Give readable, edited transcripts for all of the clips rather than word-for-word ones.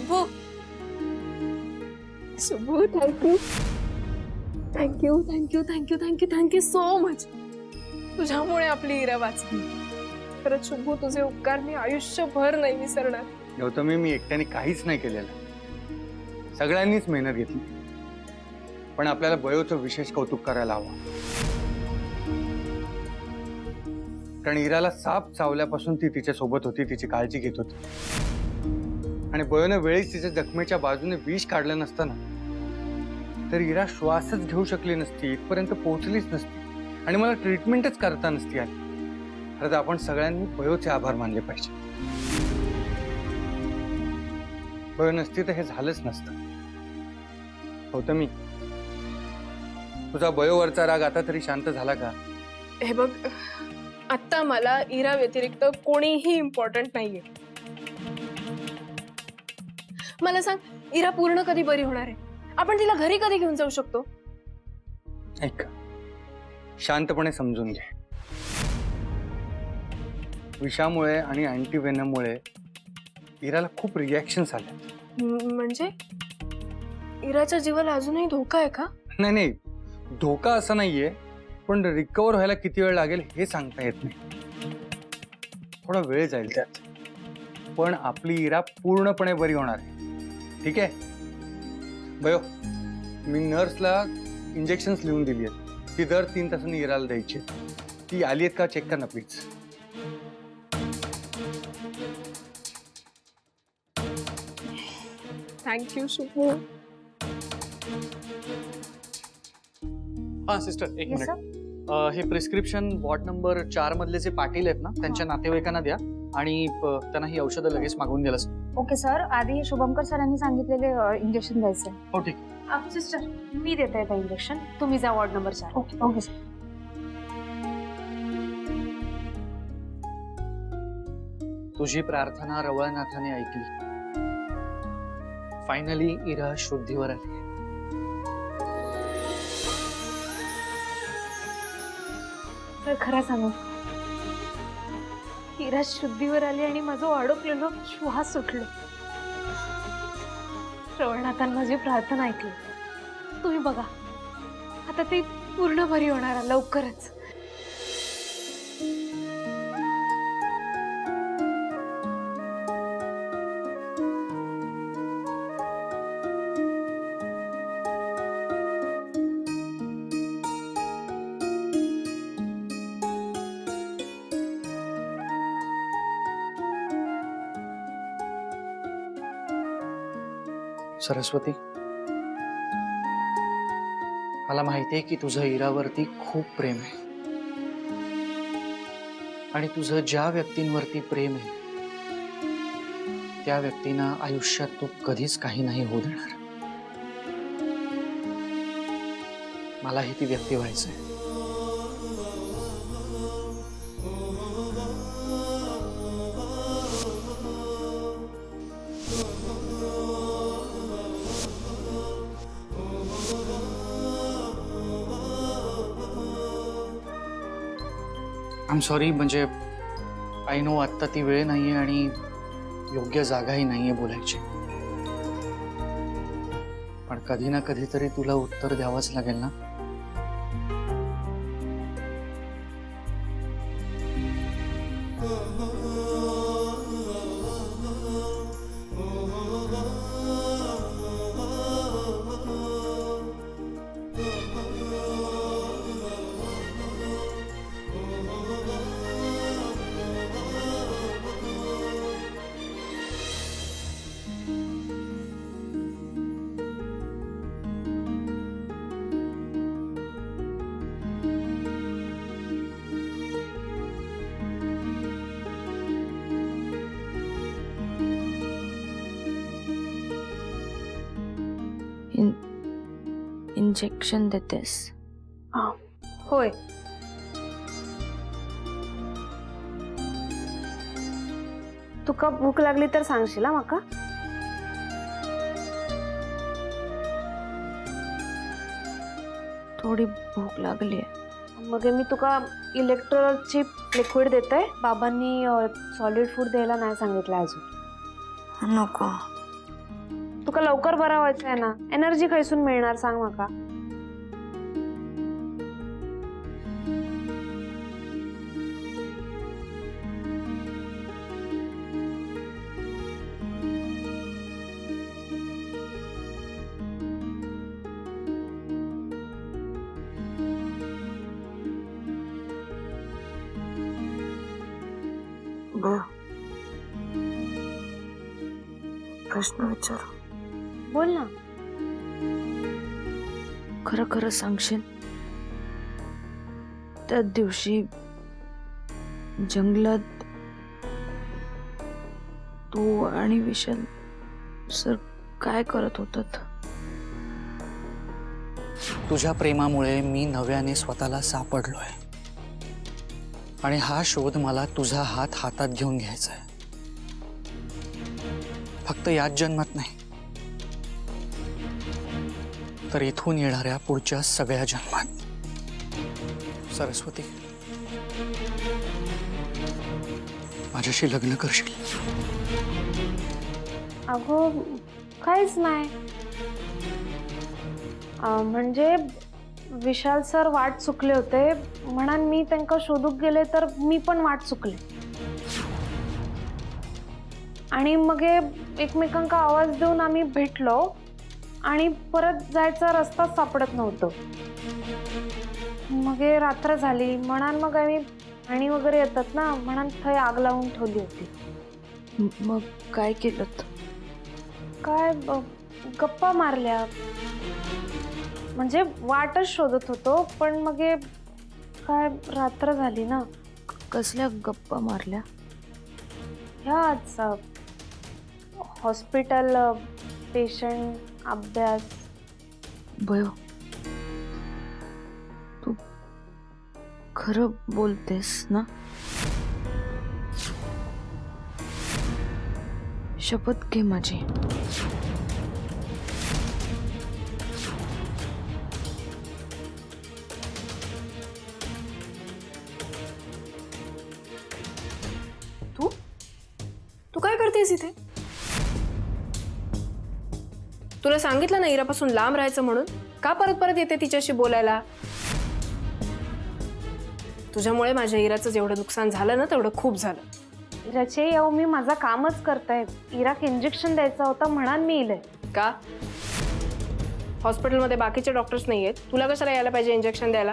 Shubhu Shubhu thank you thank you thank you thank you thank you thank you so much. तुझ्यामुळे आपली इरा वाचली. खरंच शुभू, तुझे उपकार मी आयुष्यभर नाही विसरणार. गौतमी, मी एकट्याने काहीच नाही केलेलं. सगळ्यांनीच मेहनत घेतली. पण आपल्याला बयोचं विशेष कौतुक करायला हवं. कारण इराला साप चावल्यापासून ती तिच्या सोबत होती, तिची काळजी घेत होती. आणि बयोने वेळीच तिच्या जखमेच्या बाजूने विष काढलं नसतं ना, तर इरा श्वासच घेऊ शकली नसती, इथपर्यंत पोहोचलीच नसती आणि मला ट्रीटमेंटच करता नसती आली. खरं तर आपण सगळ्यांनी बयोचे आभार मानले पाहिजे. बयो नसती तर हे झालंच नसतं. गौतमी, तुझा बयोवरचा राग आता तरी शांत झाला का? हे बघ, आता मला इरा व्यतिरिक्त कोणीही इम्पॉर्टंट नाहीये. मला सांग, इरा पूर्ण कधी बरी होणार आहे? आपण तिला घरी कधी घेऊन जाऊ शकतो? ऐक, शांतपणे समजून घे. विषामुळे आणि अँटीवेनममुळे इराला खूप रिॲक्शन्स आल्या. म्हणजे इराच्या जीवाला अजूनही धोका आहे का? नाही नाही, धोका असा नाहीये, पण रिकवर व्हायला किती वेळ लागेल हे सांगता येत नाही. थोडा वेळ जाईल त्यात. पण आपली इरा पूर्णपणे बरी होणार आहे. ठीक आहे बयो, मी नर्सला इंजेक्शन्स लिहून दिली आहेत. ती दर 3 तासांनी इराला द्यायची. ती आली आहेत का चेक कर ना प्लीज. थँक्यू शुभू. हाँ सिस्टर, एक मिनिट. हे प्रिस्क्रिप्शन वॉर्ड नंबर 4 मधले जे पाटील आहेत ना, त्यांच्या नातेवाईकांना द्या आणि त्यांना ही औषधं लगेच मागवून द्यायला सांगा. Okay sir. आधी शुभंकर सरांनी सांगितलेले इंजेक्शन द्यायचं. हो ठीक. सिस्टर, मी देते ते इंजेक्शन. तुम्ही जा ward number 4. Okay okay sir. तुझी प्रार्थना रवळनाथाने ऐकली. फायनली इरा शुद्धीवर आली. तर खरं सांगू, इरा शुद्धीवर आली आणि माझं अडकलेलं श्वास सुटलं. रवळनाथांनी माझी प्रार्थना ऐकली. तुम्ही बघा, आता ती पूर्ण बरी होणार आहे लवकरच. सरस्वती, मला माहिती आहे की तुझं इरावरती खूप प्रेम आहे आणि तुझं ज्या व्यक्तींवरती प्रेम आहे त्या व्यक्तींना आयुष्यात तू कधीच काही नाही होऊ देणार. मलाही ती व्यक्ती व्हायचंय. I am sorry. म्हणजे आय नो आत्ता ती वेळ नाहीये आणि योग्य जागाही नाहीये बोलायची, पण कधी ना कधीतरी तुला उत्तर द्यावंच लागेल ना. इंजेक्शन देतेस? होय. तुका भूक लागली तर सांगशील हा माका. थोडी भूक लागली. मग मी तुका इलेक्ट्रोलची लिक्विड देते. बाबांनी सॉलिड फूड द्यायला नाही सांगितलं अजून. नको. तुका लवकर बरा व्हायचं आहे ना, एनर्जी खैसून मिळणार सांग माका. प्रश्न विचार. बोल ना. खरं खरं सांगशील, त्या दिवशी जंगलात तू आणि विशाल सर काय करत होतात? तुझ्या प्रेमामुळे मी नव्याने स्वतःला सापडलोय आणि हा शोध मला तुझा हात हातात घेऊन घ्यायचा आहे. फक्त याच जन्मात नाही, तर इथून येणाऱ्या पुढच्या सगळ्या जन्मात. सरस्वती, माझ्याशी लग्न करशील? अगो काहीच नाही. म्हणजे विशाल सर वाट चुकले होते म्हणून मी त्यांना शोधूक गेले, तर मी पण वाट चुकले आणि मग एकमेकांका आवाज देऊन आम्ही भेटलो आणि परत जायचा रस्ता सापडत नव्हतो. मग रात्र झाली म्हणून मग आम्ही पाणी वगैरे येतात ना म्हणून थंय आग लावून ठेवली होती. मग काय केलं? काय गप्पा मारल्या, म्हणजे वाटच शोधत होतो. पण मग काय रात्र झाली ना. कसल्या गप्पा मारल्या? ह्याच हॉस्पिटल, पेशंट, अभ्यास. भयो, तू खरं बोलतेस ना? शपथ घे माझी. तू काय करतेस इथे? तुला सांगितलं ना इरापासून लांब राहायचं म्हणून. का परत परत येते तिच्याशी बोलायला? तुझ्यामुळे माझ्या इराचं जेवढं नुकसान झालं ना तेवढं खूप झालं. इराचे येऊ मी माझा कामच करताय. इराक इंजेक्शन द्यायचा होता म्हणून मी इले. का? हॉस्पिटलमध्ये बाकीचे डॉक्टर्स नाही आहेत, तुला कशाला यायला पाहिजे इंजेक्शन द्यायला?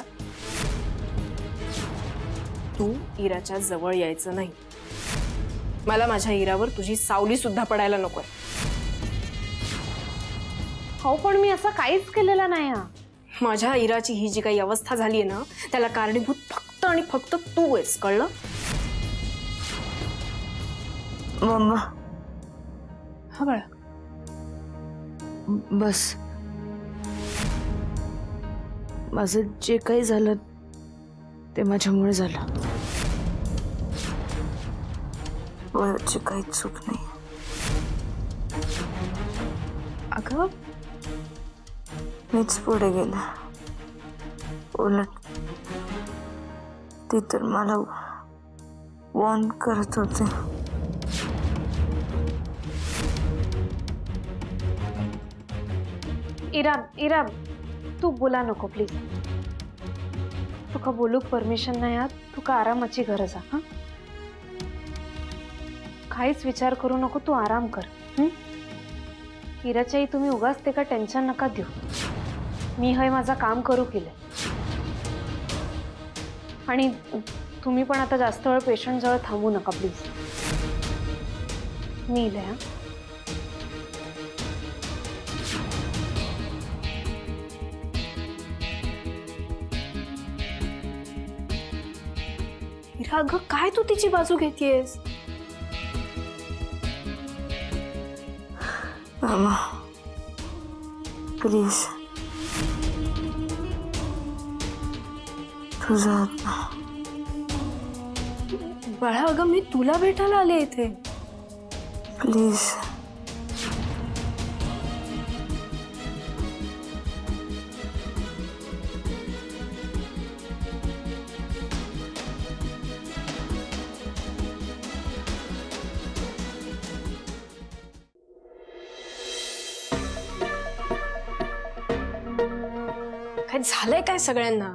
तू इराच्या जवळ यायचं नाही. मला माझ्या इरावर तुझी सावली सुद्धा पडायला नकोय. हो पण मी असं काहीच केलेलं नाही. माझ्या इराची ही जी काही अवस्था झाली आहे ना त्याला कारणीभूत फक्त आणि फक्त तू आहेस, कळलं? मम्मा, हा बाळा, बस. माझं जे काही झालं ते माझ्यामुळे झालं. वयाची काहीच चूक नाही. अगं मीच पुढे गेले. उलट ती तर मला वॉर्न करत होते. इरा तू बोला नको प्लीज. तुका बोलूक परमिशन नाही आत. तुका आरामाची गरज आहे. काहीच विचार करू नको, तू आराम कर. इराच्याही तुम्ही उगाच ते का टेन्शन नका देऊ. मी हय माझा काम करू केलं. आणि तुम्ही पण आता जास्त वेळ पेशंट जवळ थांबू नका प्लीज. मी इले. इरा अगं काय तू तिची बाजू घेतेयस? मामा प्लीज, तुझा बाळा, अगं मी तुला भेटायला आले इथे. प्लीज. काय झालंय काय सगळ्यांना?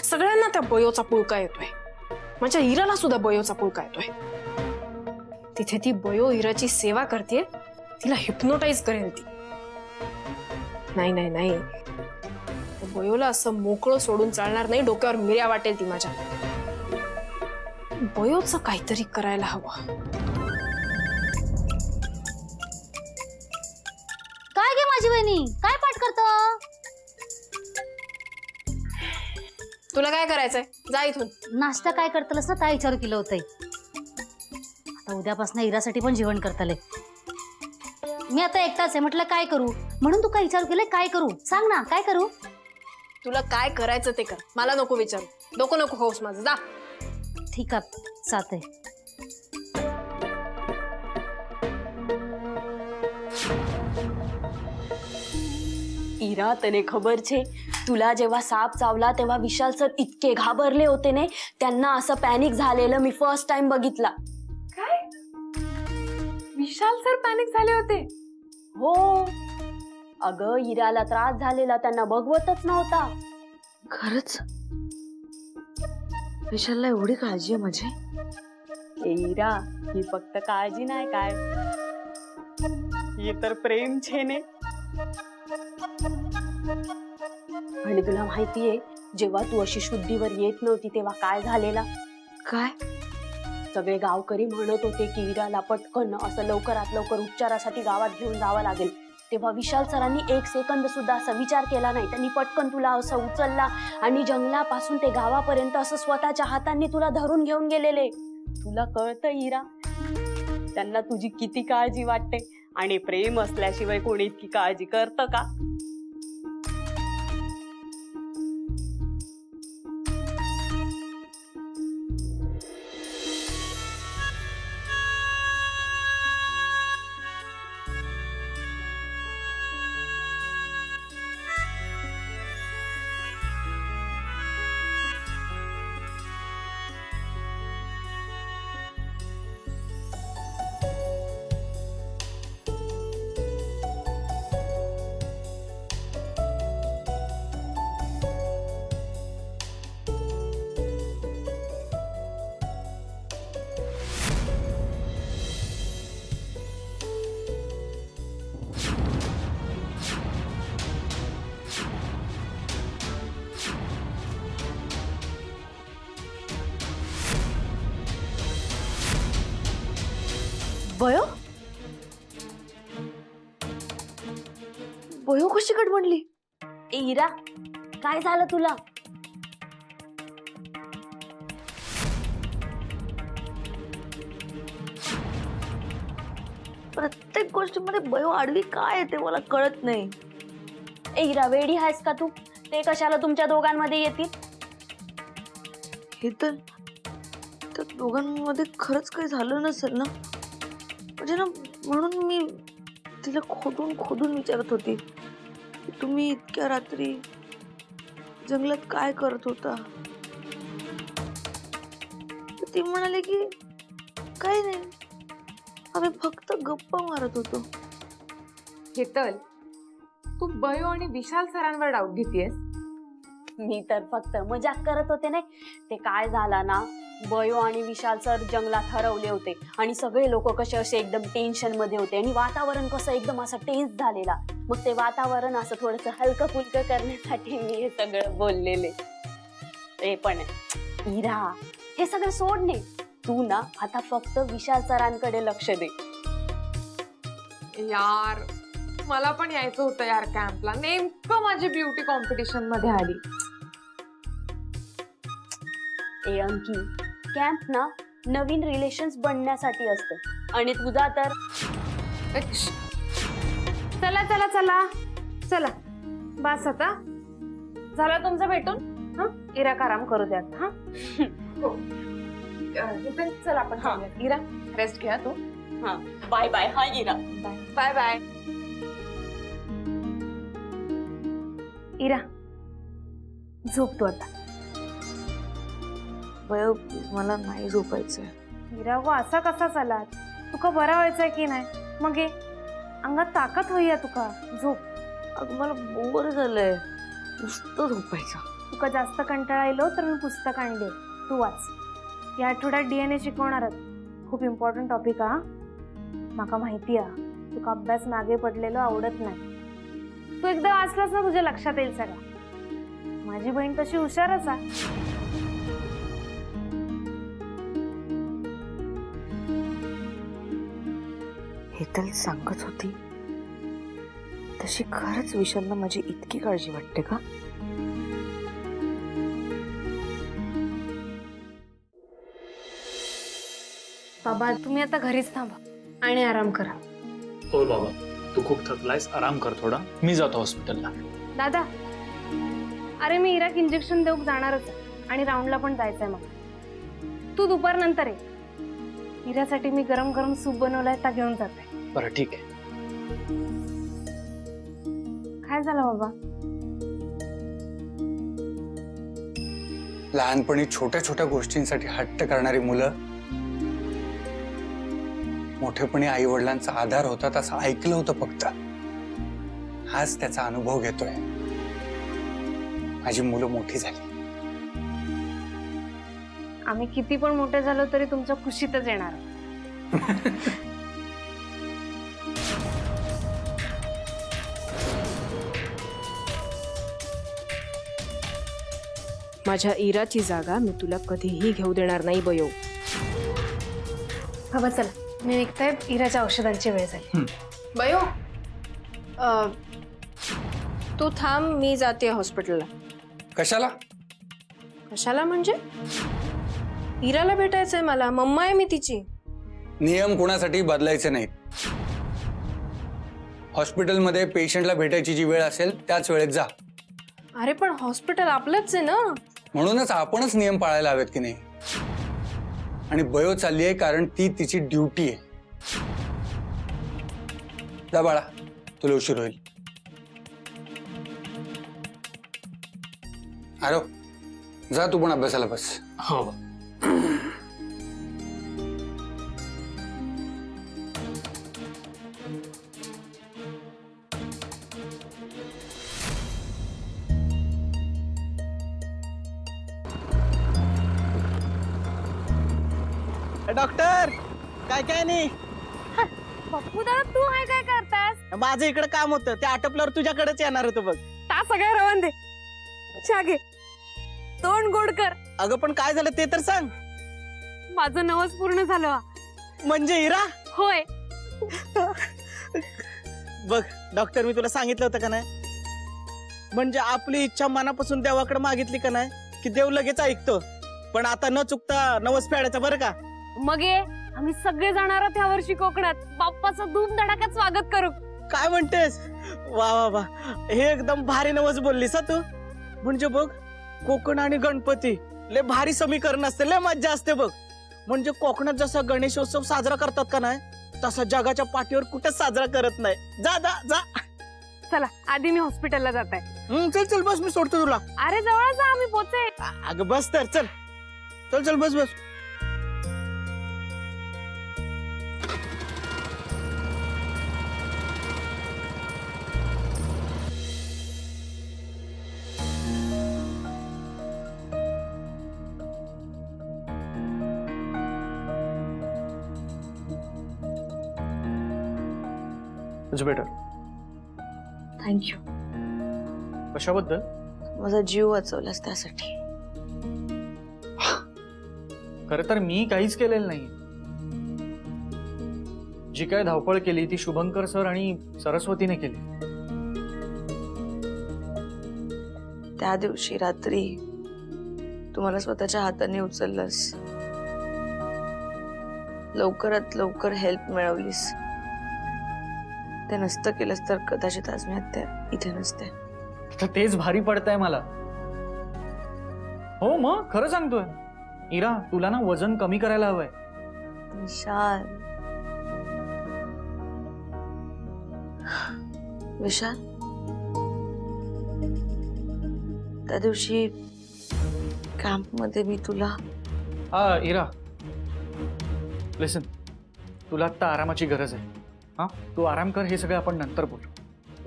सगळ्यांना त्या बयोचा पुळका येतोय. माझ्या हिराला सुद्धा बयोचा पुळका येतोय. तिथे ती बयो हिराची सेवा करते, तिला हिप्नोटाईज करेल ती. नाही नाही नाही, बयोला असं मोकळं सोडून चालणार नाही. डोक्यावर मिऱ्या वाटेल ती माझ्या. बयोचं काहीतरी करायला हवं. काय गे माझी बहिणी, काय पाठ करतो? तुला काय करायचंय? जा इथून. नाश्ता काय करतलस ना, काय विचारू केलं होतंय. आता उद्यापासून इरासाठी पण जेवण करतले. मी आता एकटाच आहे, म्हटलं काय करू, म्हणून तू काय विचारू केलंय? काय करू सांग ना, काय करू? तुला काय करायचं ते कर, मला नको विचारू. डोकं नको होस माझं. जा. ठीक आहे, जाते. इरा, तने खबर छे, तुला जेव्हा साप चावला तेव्हा विशाल सर इतके घाबरले होते ने, त्यांना असं पॅनिक झालेलं मी फर्स्ट टाइम बघितला. काय? विशाल सर पॅनिक झाले होते? हो अगं, इराला त्रास झालेला, त्यांना बघवतच नव्हता. खरंच विशालला एवढी काळजी आहे माझी? ए इरा, ही फक्त काळजी नाही काय, हे तर प्रेम छे ने. आणि तुला माहितीये, जेव्हा तू अशी शुद्धीवर येत नव्हती तेव्हा काय झालेला? काय? सगळे गावकरी म्हणत होते की इराला पटकन असं लवकरात लवकर उपचारासाठी गावात घेऊन जावं लागेल. तेव्हा विशाल सरांनी 1 सेकंद सुद्धा असा विचार केला नाही. त्यांनी पटकन तुला असं उचलला आणि जंगलापासून ते गावापर्यंत असं स्वतःच्या हातांनी तुला धरून घेऊन गेलेले. तुला कळतं इरा, त्यांना तुझी किती काळजी वाटते, आणि प्रेम असल्याशिवाय कोणी इतकी काळजी करतं का? बयो बयो कशी कडमडली? ए इरा, काय झालं तुला? प्रत्येक गोष्टीमध्ये बयो आडवी काय येते मला कळत नाही. ए इरा, वेडी आहेस का तू? ते कशाला तुमच्या दोघांमध्ये येतील? हे तर दोघांमध्ये खरंच काही झालं नसेल ना, म्हणजे ना, म्हणून मी तिला खोदून खोदून विचारत होती की तुम्ही इतक्या रात्री जंगलात काय करत होता. तर ती म्हणाले की काही नाही, आम्ही फक्त गप्पा मारत होतो. हेतल, तू बयो आणि विशाल सरांवर डाऊट घेतेयस? मी तर फक्त मजाक करत होते. नाही, ते काय झाला ना, बयो आणि विशाल सर जंगलात हरवले होते आणि सगळे लोक कसे असे एकदम टेन्शन मध्ये होते आणि वातावरण कसं एकदम असं टेन्स झालेला. मग ते वातावरण असं थोडंसं हलकं फुलकं करण्यासाठी मी हे सगळं बोललेले. ते पण इरा, हे सगळं सोडणे, तू ना आता फक्त विशाल सरांकडे लक्ष दे. यार, मला पण यायचं होतं यार कॅम्पला. नेमकं माझी ब्युटी कॉम्पिटिशन मध्ये आली. ए अंकी, कॅम्प ना नवीन रिलेशन्स बनण्यासाठी असतं आणि तुझा तर चला चला चला चला, बस आता झालं तुमचं भेटून. हा, इरा आराम करू द्यात. हा, चल आपण इरा, रेस्ट घ्या तू. हा, बाय बाय. हा इरा, बाय बाय. इरा, झोप तू आता. बयो मला नाही झोपायचंय. इरा गो, असा कसा चालात? तुका बरा व्हायचंय की नाही? मग ये अंगात ताकद होईया तुका. झोप. अगं मला बोर झालंय. नुसतं झोपायचं. तुका जास्त कंटाळा येलो तर मी पुस्तक आणले, तू वाच. या आठवड्यात DNA शिकवणारच. खूप इम्पॉर्टंट टॉपिक हा. माका माहिती हा तुका अभ्यास मागे पडलेलो आवडत नाही. तू एकदा वाचलास ना तुझ्या लक्षात येईल सगळं. माझी बहीण तशी हुशारच हा. हेतल सांगत होती तशी खरंच विशालला माझी इतकी काळजी वाटते का? बाबा तुम्ही आता घरीच थांबा आणि आराम करा. हो बाबा, तू खूप थकलायस, आराम कर थोडा. मी जातो हॉस्पिटलला. दादा, अरे मी इराक इंजेक्शन देऊक जाणारच आहे आणि राऊंडला पण जायचंय मला. तू दुपारनंतर ये. इरासाठी मी गरम गरम सूप बनवलाय त्या घेऊन जाते. बरं ठीक आहे. काय झालं बाबा? लहानपणी छोट्या छोट्या गोष्टींसाठी हट्ट करणारी मुलं मोठेपणी आई वडिलांचा आधार होतात असं ऐकलं होतं फक्त. हाच त्याचा अनुभव घेतोय. माझी मुलं मोठी झाली. आम्ही किती पण मोठे झालो तरी तुमच्या खुशीतच येणार. माझ्या इराची जागा मी तुला कधीही घेऊ देणार नाही बयो. बाबा चला, मी निघते. इराच्या औषधांची वेळ झाली. बयो, तू थांब, मी जाते हॉस्पिटलला. कशाला? कशाला म्हणजे? इराला भेटायचंय मला. मम्मा आहे मी तिची. नियम कोणासाठी बदलायचे नाहीत. हॉस्पिटलमध्ये पेशंटला भेटायची जी वेळ असेल त्याच वेळेत जा. अरे पण हॉस्पिटल आपलंच आहे ना. म्हणूनच आपणच नियम पाळायला हवेत की नाही. आणि बयो चालली आहे कारण ती तिची ड्युटी आहे. जा बाळा, तुला उशीर होईल. अरे जा तू पण अभ्यासाला बस. हो. डॉक्टर, काय काय नाही. पप्पू दादा, तू काय काय करतास? माझं इकडे काम होतं, ते आटपल्यावर तुझ्याकडेच येणार होतं बघ. ता सगळ्या रवण दे. चहा घे, तोंड गोड कर. अगं पण काय झालं ते तर सांग. माझं नवस पूर्ण झालं. म्हणजे इरा? होय. बघ डॉक्टर, मी तुला सांगितलं होतं का नाही, म्हणजे आपली इच्छा मनापासून देवाकडे मागितली का नाही की देव लगेच ऐकतो. पण आता न चुकता नवस फेडायचा बरं का. मग ये, आम्ही सगळे जाणार आहोत ह्या वर्षी कोकणात. बाप्पाचं धूमधडाक्यात स्वागत करू. काय म्हणतेस? वा वा वा, हे एकदम भारी नवस बोललीस तू. म्हणजे बघ, कोकण आणि गणपती लय भारी समीकरण असते, लय मज्जा असते बघ. म्हणजे कोकणात जसा गणेशोत्सव साजरा करतात का नाही, तसा जगाच्या पाठीवर कुठेच साजरा करत नाही. जा जा जा. चला, आधी मी हॉस्पिटलला जात आहे. चल चल बस, मी सोडतो तुला. अरे जवळच आहे, आम्ही पोहोचे. अगं बस तर, चल चल चल बस बस. It's better. थँक्यू. कशाबद्दल? माझा जीव वाचवलास त्यासाठी. खरं तर मी काहीच केलेलं नाही. जी काय धावपळ केली ती शुभंकर सर आणि सरस्वतीने केली. त्या दिवशी रात्री तुम्हाला स्वतःच्या हाताने उचललंस, लवकरात लवकर हेल्प मिळवलीस. ते नसतं केलंस तर कदाचित आज मी आता इथे नसते. तर तेच भारी पडतंय मला. हो मग खरं सांगतोय इरा, तुला ना वजन कमी करायला हवंय. विशाल, विशाल, त्या दिवशी कॅम्प मध्ये मी तुला. हा इरा, लिसन, तुला आता आरामाची गरज आहे. हा, तू आराम कर. हे सगळं आपण नंतर बोलू.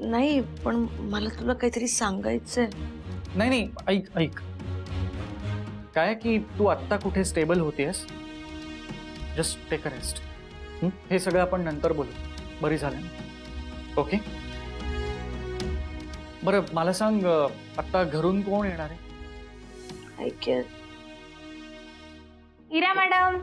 नाही, पण मला तुला काहीतरी सांगायचंय. नाही नाही, ऐक ऐक, काय की तू आत्ता कुठे स्टेबल होतीयस, जस्ट टेक अ रेस्ट. हे सगळं आपण नंतर बोलू. बरी झालं ना? ओके. बरं मला सांग, आत्ता घरून कोण येणार आहे? I care. Ira madam